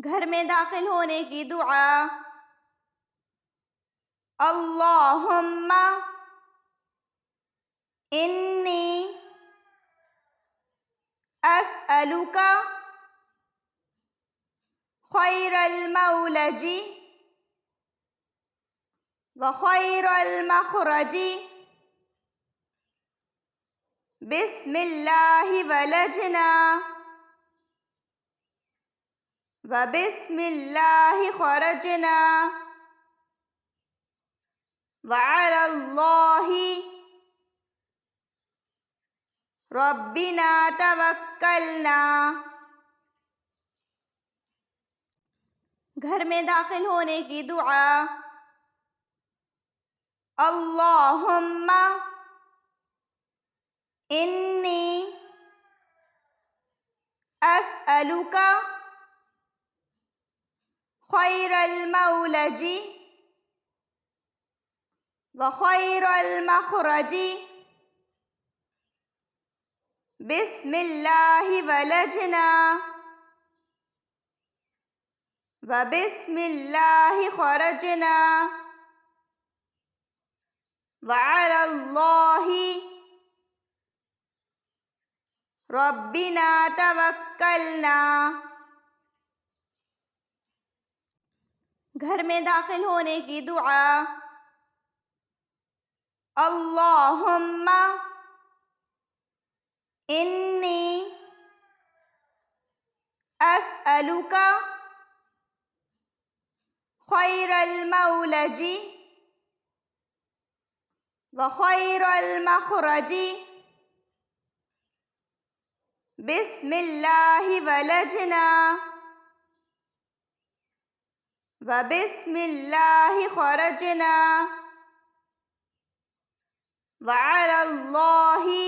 घर में दाखिल होने की दुआ। अल्लाहुम्मा इन्नी अस्अलुका खैरल मौलजी व खैरल मखरजी बिस्मिल्लाहि वलजना व बिस्मिल्लाहि खरजना व अलल्लाहि रब्बिना तवक्कलना। घर में दाखिल होने की दुआ। अल्लाहुम्मा इन्नी अस्अलुका खैरल मौलजी व खैरल मखरजी बिस्मिल्लाहि वलजना व बिस्मिल्लाहि खरजना व अलल्लाहि रब्बिना तवक्कलना। घर में दाखिल होने की दुआ। अल्लाहुम्मा इन्नी अस्अलुका खैरल मौलजी व खैरल मखरजी बिस्मिल्लाहि वलजना व बिस्मिल्लाहि खरजना व अलल्लाहि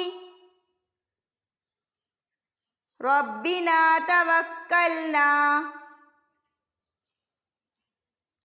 रब्बिना तवक्कलना।